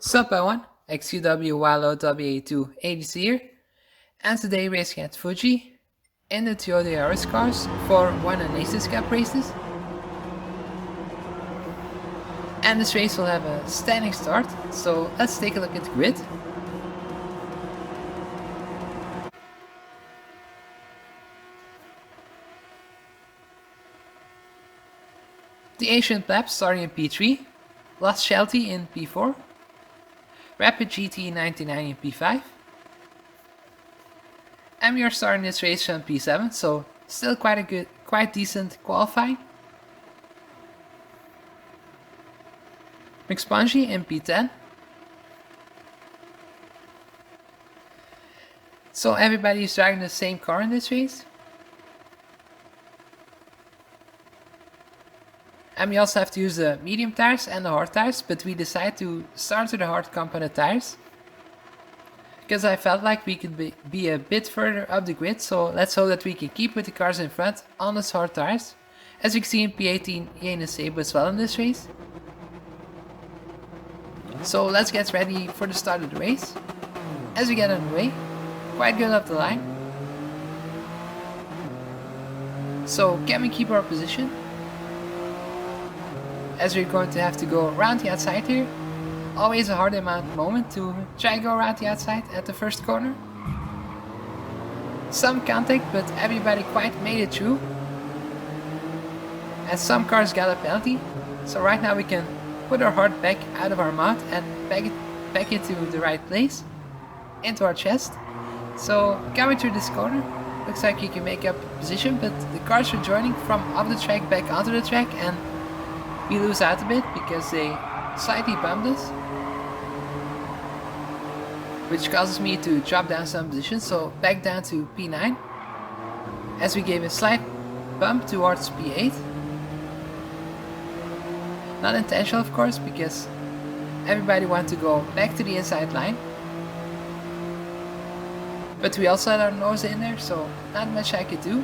Sup everyone, XUW Wilo WA2 80 here, and today racing at Fuji in the Toyota Yaris cars for one of Aces Cup races. And this race will have a standing start, so let's take a look at the grid. The Asian Plebs starting in P3, Lost Shelty in P4, Rapid GT 99 in P5, and we are starting this race on P7, so still quite decent qualifying. McSpongy in P10. So everybody is driving the same car in this race. And we also have to use the medium tires and the hard tires, but we decided to start with the hard compounded tires. Because I felt like we could be a bit further up the grid, so let's hope that we can keep with the cars in front on those hard tires. As you can see in P18, Yaris Sable as well in this race. So let's get ready for the start of the race. As we get underway, quite good up the line. So can we keep our position? As we're going to have to go around the outside here. Always a hard moment to try and go around the outside at the first corner. Some contact, but everybody quite made it through. And some cars got a penalty. So right now we can put our heart back out of our mouth and back it to the right place. Into our chest. So coming through this corner. Looks like you can make up a position, but the cars are joining from off the track back onto the track, and we lose out a bit because they slightly bumped us, which causes me to drop down some positions, so back down to P9 as we gave a slight bump towards P8. Not intentional, of course, because everybody wanted to go back to the inside line, but we also had our nose in there, so not much I could do,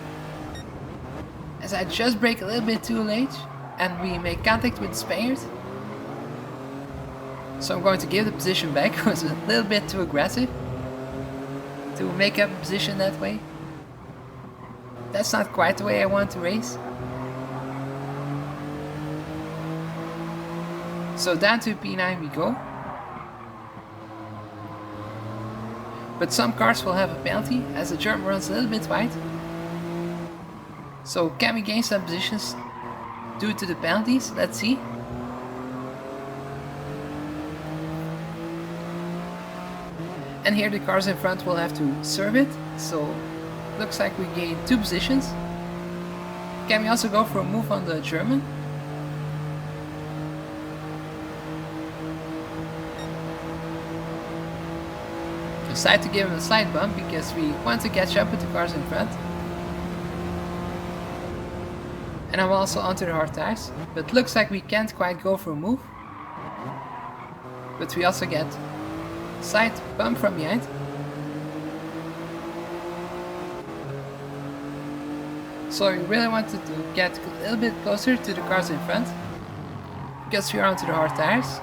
as I just brake a little bit too late and we make contact with the Spaniard. So I'm going to give the position back. It was a little bit too aggressive to make up a position that way. That's not quite the way I want to race. So down to P9 we go. But some cars will have a penalty as the German runs a little bit wide. So can we gain some positions due to the penalties? Let's see. And here the cars in front will have to serve it, so looks like we gain 2 positions. Can we also go for a move on the German? Decide to give him a slight bump because we want to catch up with the cars in front. And I'm also onto the hard tires, but looks like we can't quite go for a move. But we also get slight bump from behind. So we really wanted to get a little bit closer to the cars in front, because we are onto the hard tires.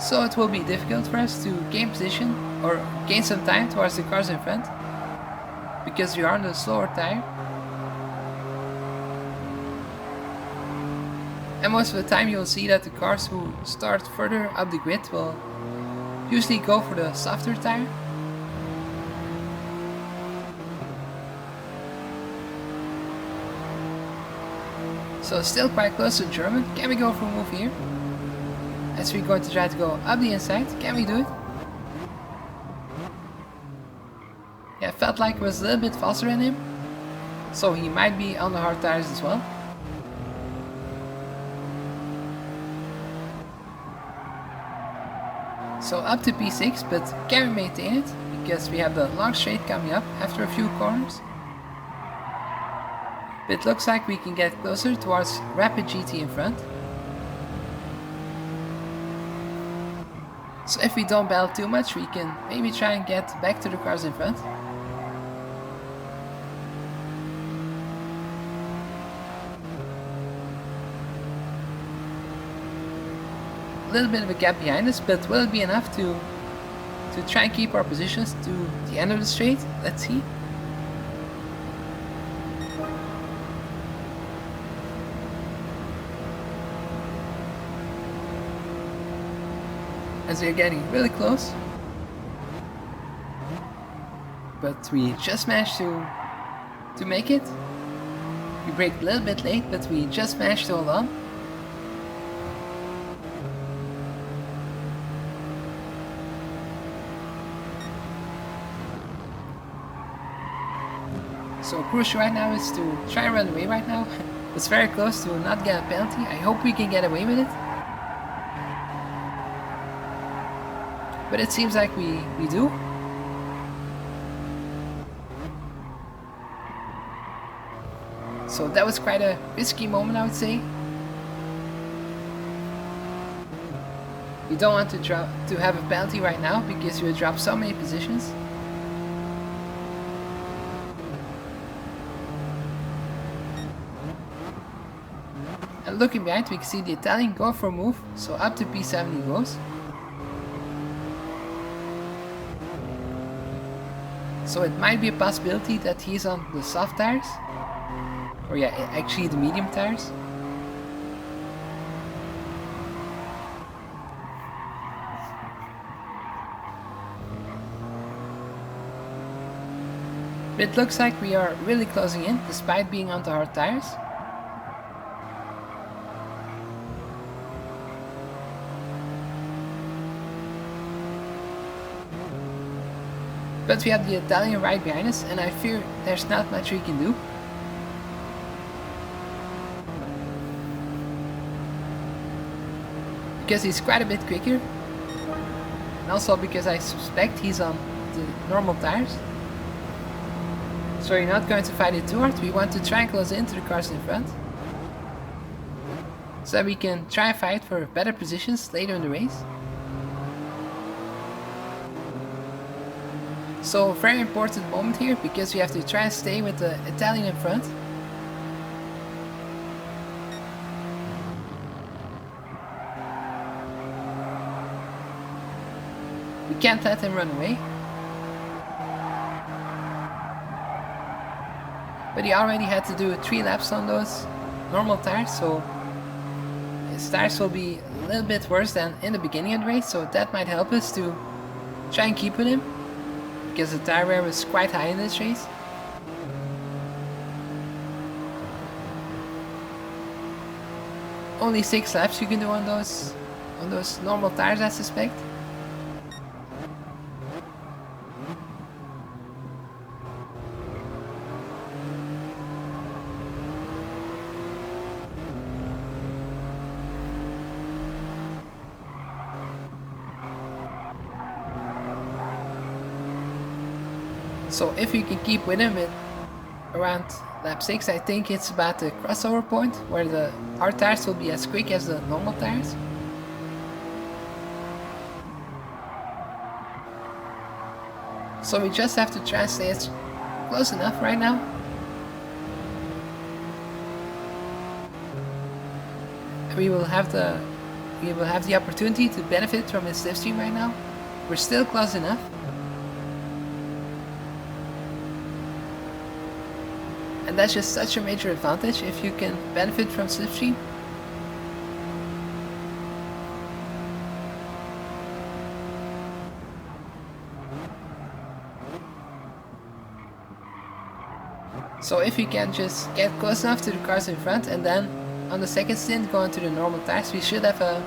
So it will be difficult for us to gain position or gain some time towards the cars in front, because we are on the slower tire. And most of the time you will see that the cars who start further up the grid will usually go for the softer tire. So still quite close to German. Can we go for a move here? As we're going to try to go up the inside. Can we do it? Yeah, felt like it was a little bit faster than him. So he might be on the hard tires as well. So up to P6, but can we maintain it? Because we have the long straight coming up after a few corners. But it looks like we can get closer towards Rapid GT in front. So if we don't battle too much, we can maybe try and get back to the cars in front. a little bit of a gap behind us, but will it be enough to try and keep our positions to the end of the straight? Let's see. As we are getting really close. But we just managed to make it. We brake a little bit late, but we just managed to hold on. So cruise right now is to try and run away right now. It's very close to not get a penalty. I hope we can get away with it. But it seems like we do. So that was quite a risky moment, I would say. You don't want to have a penalty right now because you would drop so many positions. And looking behind, we can see the Italian go for a move, so up to P7 he goes. So it might be a possibility that he's on the soft tires. Or yeah, actually the medium tires. But it looks like we are really closing in, despite being on the hard tires. But we have the Italian right behind us, and I fear there's not much we can do. Because he's quite a bit quicker. And also because I suspect he's on the normal tires. So you're not going to fight it too hard. We want to try and close into the cars in front. So that we can try and fight for better positions later in the race. So very important moment here, because we have to try and stay with the Italian in front. We can't let him run away. But he already had to do 3 laps on those normal tires, so his tires will be a little bit worse than in the beginning of the race, so that might help us to try and keep with him. Because the tire wear was quite high in this race. Only 6 laps you can do on those normal tires, I suspect. So if you can keep with him at around lap 6, I think it's about the crossover point where the hard tires will be as quick as the normal tires. So we just have to try and stay close enough right now. We will have the opportunity to benefit from his slipstream right now. We're still close enough. And that's just such a major advantage if you can benefit from slipstream. So if you can just get close enough to the cars in front and then on the second stint go into the normal tires, we should have a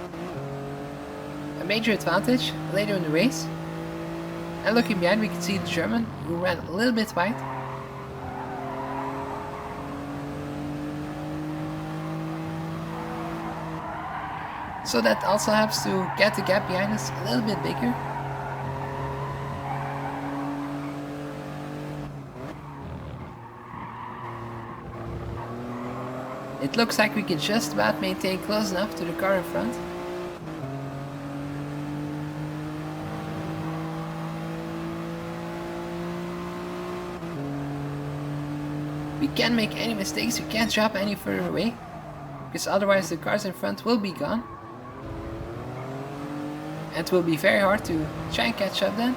major advantage later in the race. And looking behind, we can see the German who ran a little bit wide. So that also helps to get the gap behind us a little bit bigger. It looks like we can just about maintain close enough to the car in front. We can't make any mistakes, we can't drop any further away, because otherwise the cars in front will be gone. And it will be very hard to try and catch up then.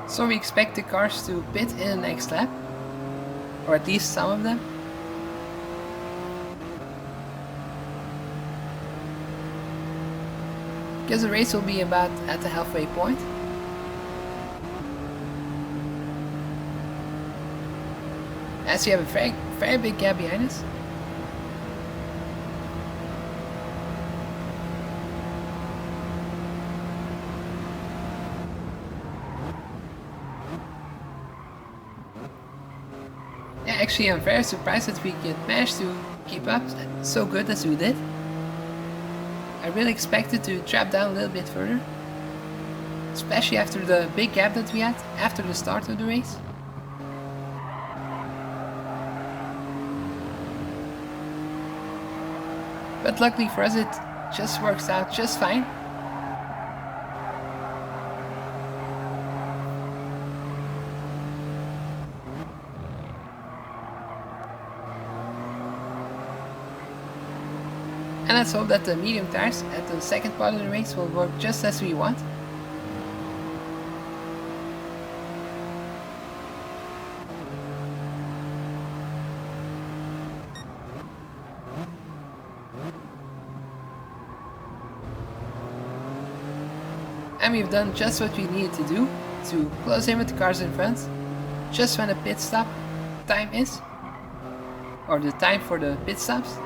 So we expect the cars to pit in the next lap, or at least some of them. Because the race will be about at the halfway point. As we have a very big gap behind us. Yeah, actually I'm very surprised that we could manage to keep up so good as we did. I really expected to drop down a little bit further. Especially after the big gap that we had after the start of the race. But luckily for us it just works out just fine. And let's hope that the medium tires at the second part of the race will work just as we want. And we've done just what we needed to do to close in with the cars in front, just when the pit stop time is, or the time for the pit stops.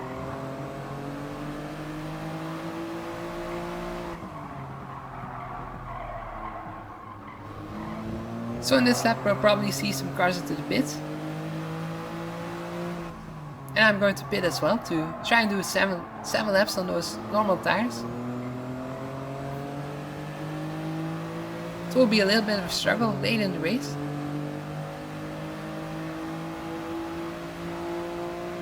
So in this lap we'll probably see some cars into the pits. And I'm going to pit as well to try and do 7 laps on those normal tires. It will be a little bit of a struggle late in the race.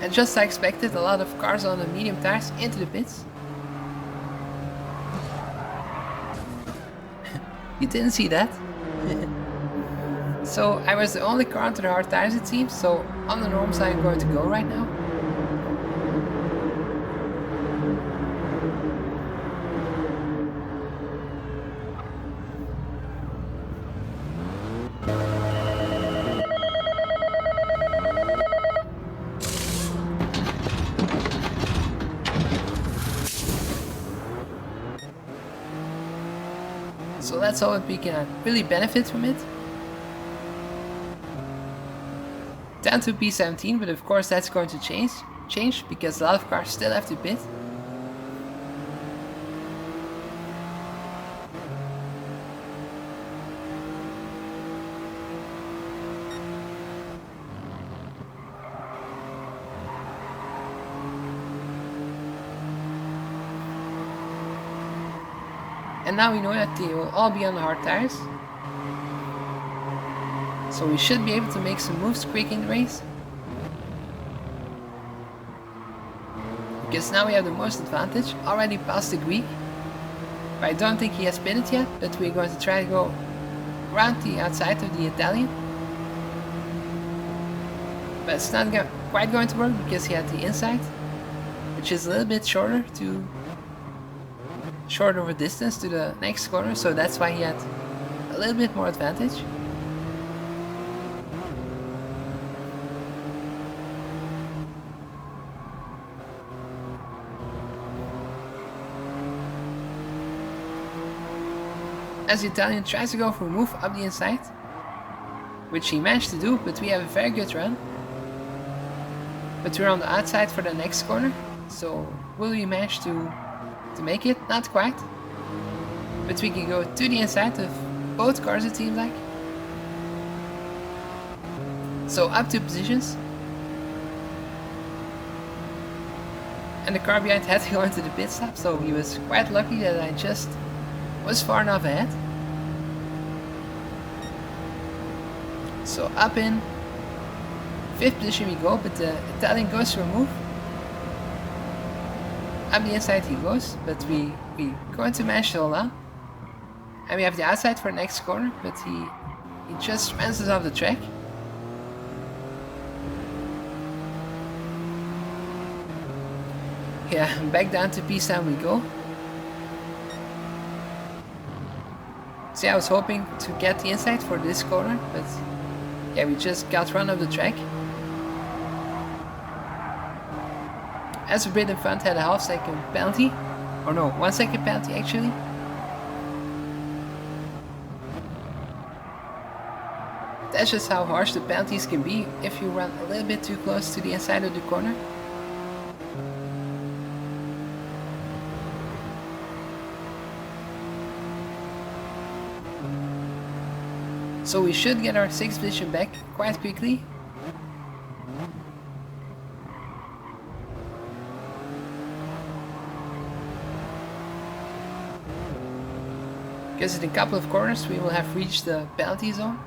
And just as I expected, a lot of cars on the medium tires into the pits. You didn't see that? So I was the only car onto the hard tires it seems, so on the norms I'm going to go right now. So let's hope we can really benefit from it. Down to P17, but of course that's going to change because a lot of cars still have to pit. And now we know that they will all be on the hard tires. So we should be able to make some moves quick in the race. Because now we have the most advantage, already past the Greek. But I don't think he has pitted yet, but we're going to try to go around the outside of the Italian. But it's not quite going to work because he had the inside, which is a little bit shorter of a distance to the next corner, so that's why he had a little bit more advantage. As the Italian tries to go for a move up the inside, which he managed to do, but we have a very good run. But we're on the outside for the next corner, so will we manage to make it? Not quite. But we can go to the inside of both cars it seems like. So up 2 positions. And the car behind had to go into the pit stop, so he was quite lucky that I just was far enough ahead. So up in 5th position we go, but the Italian goes for a move. Up the inside he goes, but we going to manage to hold on. And we have the outside for the next corner, but he just runs us off the track. Yeah, back down to P-Town we go. See, I was hoping to get the inside for this corner, but yeah, we just got run off the track. As a Brit in front had a half-second penalty, or no, 1 second penalty actually. That's just how harsh the penalties can be if you run a little bit too close to the inside of the corner. So we should get our 6th position back quite quickly. Because in a couple of corners we will have reached the penalty zone.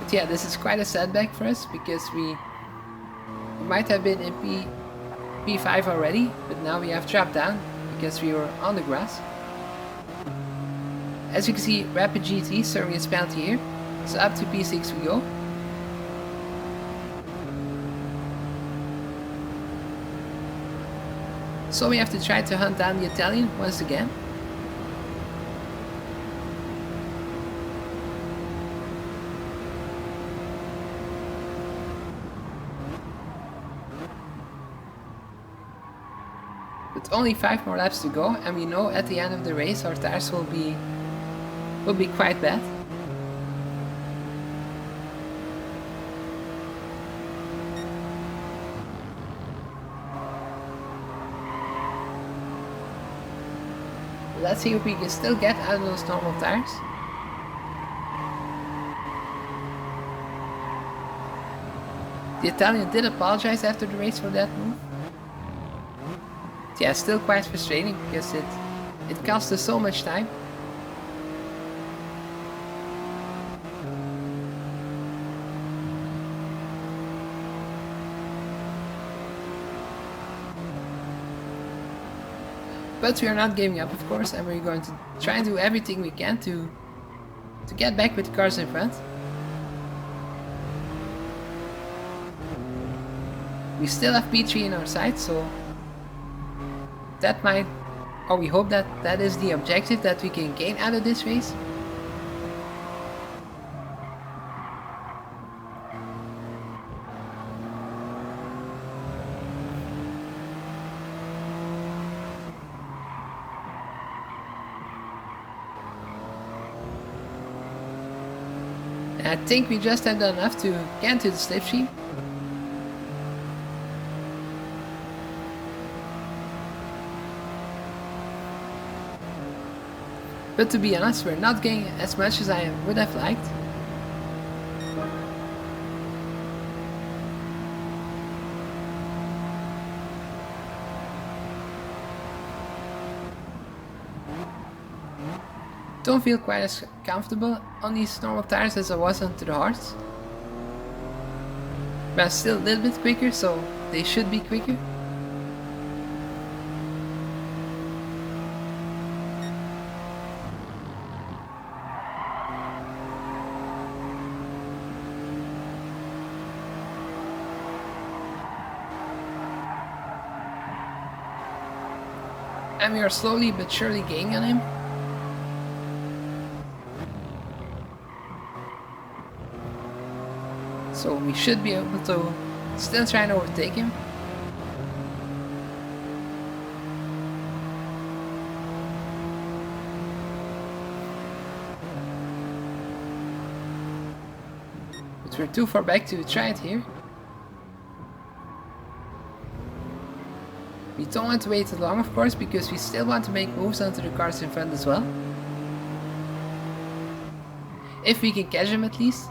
But yeah, this is quite a setback for us because we might have been in P5 already, but now we have dropped down because we were on the grass. As you can see, Rapid GT serving his penalty here, so up to P6 we go. So we have to try to hunt down the Italian once again. But only 5 more laps to go, and we know at the end of the race our tires will be quite bad. Let's see if we can still get out of those normal tires. The Italian did apologize after the race for that move. Yeah, still quite frustrating because it cost us so much time. But we are not giving up, of course, and we're going to try and do everything we can to get back with the cars in front. We still have P3 in our sight, so that might, or we hope that that is the objective that we can gain out of this race. I think we just have done enough to get into the slipstream. But to be honest, we're not getting as much as I would have liked. Don't feel quite as comfortable on these normal tires as I was onto the hards. But I'm still a little bit quicker, so they should be quicker. And we are slowly but surely gaining on him. So we should be able to still try and overtake him. But we're too far back to try it here. We don't want to wait too long, of course, because we still want to make moves onto the cars in front as well. If we can catch him at least.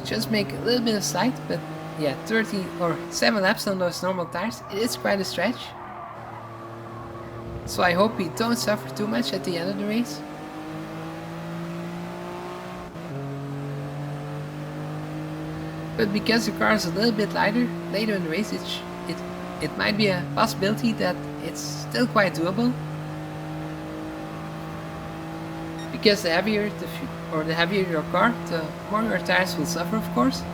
just make a little bit of slide, but yeah, 30 or 7 laps on those normal tires, it is quite a stretch. So I hope we don't suffer too much at the end of the race. But because the car is a little bit lighter later in the race, it might be a possibility that it's still quite doable. Because the heavier your car, the more your tires will suffer, of course.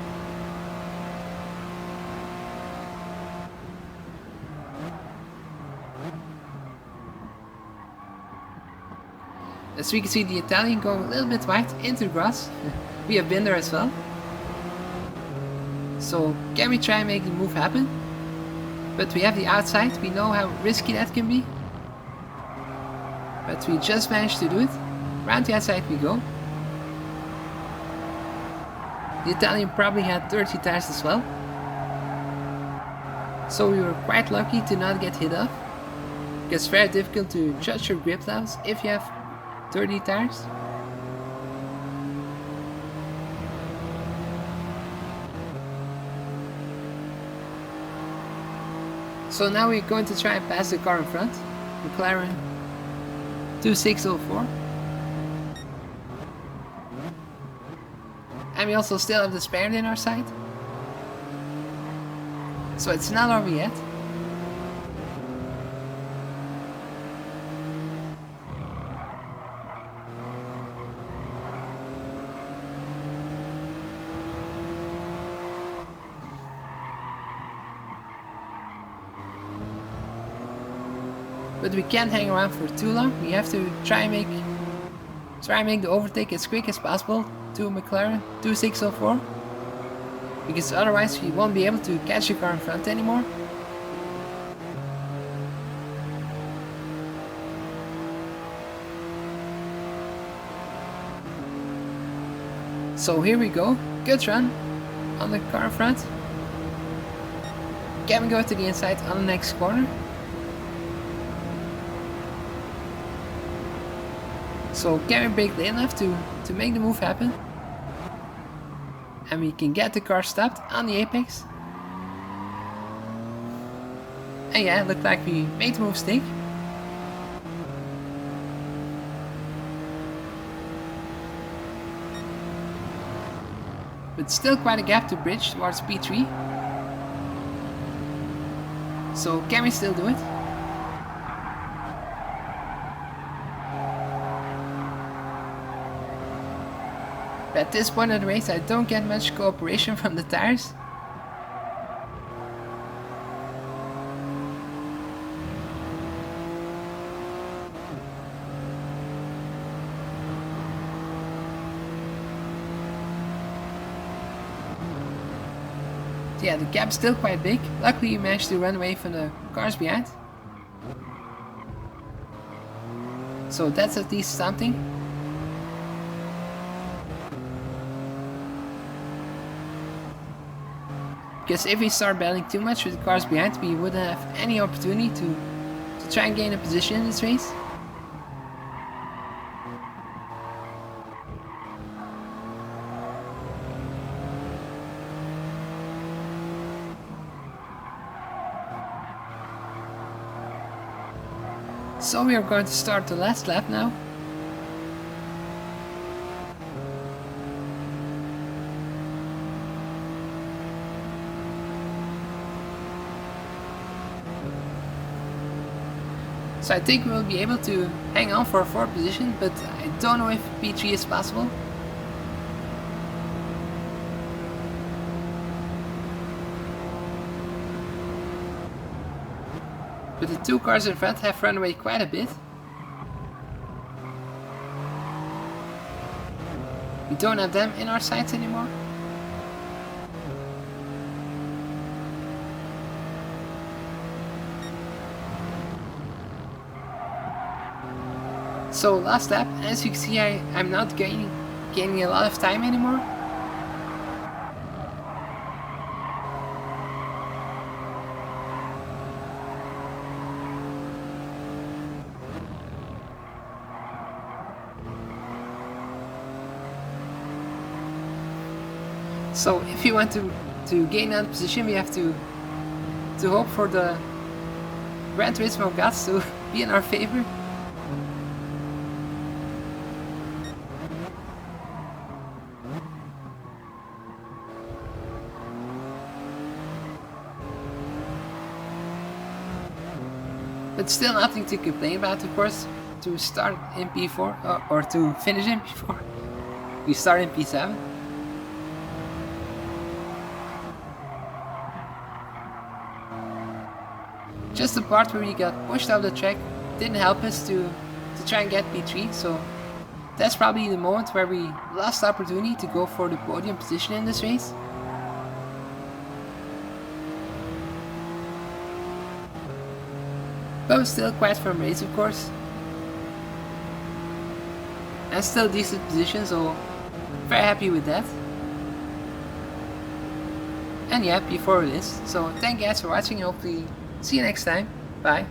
As we can see, the Italian going a little bit wide into the grass. We have been there as well. So can we try and make the move happen? But we have the outside, we know how risky that can be. But we just managed to do it. Round the outside we go. The Italian probably had 30 tires as well. So we were quite lucky to not get hit off. It's very difficult to judge your grip levels if you have 30 tires. So now we're going to try and pass the car in front. McLaren 2604. And we also still have the spare in our side. So it's not over yet. But we can't hang around for too long. We have to try and make the overtake as quick as possible to McLaren 2604. Because otherwise we won't be able to catch the car in front anymore. So here we go. Good run on the car in front. Can we go to the inside on the next corner? So can we brake late enough to make the move happen? And we can get the car stopped on the apex. And yeah, it looked like we made the move stick. But still quite a gap to bridge towards P3. So can we still do it? At this point of the race I don't get much cooperation from the tires. Yeah, the gap's still quite big. Luckily you managed to run away from the cars behind. So that's at least something. Because if we start battling too much with the cars behind, we wouldn't have any opportunity to try and gain a position in this race. So we are going to start the last lap now. So I think we'll be able to hang on for a 4th position, but I don't know if P3 is possible. But the 2 cars in front have run away quite a bit. We don't have them in our sights anymore. So last lap, as you can see, I'm not gaining a lot of time anymore. So if you want to gain that position, we have to hope for the Gran Turismo gods to be in our favor. But still nothing to complain about, of course, to start in P4, or to finish in P4. We start in P7. Just the part where we got pushed out of the track didn't help us to try and get P3, so that's probably the moment where we lost the opportunity to go for the podium position in this race. But it was still quite firm race, of course. And still decent position, so very happy with that. And yeah, P4 it is. So thank you guys for watching, hopefully see you next time. Bye.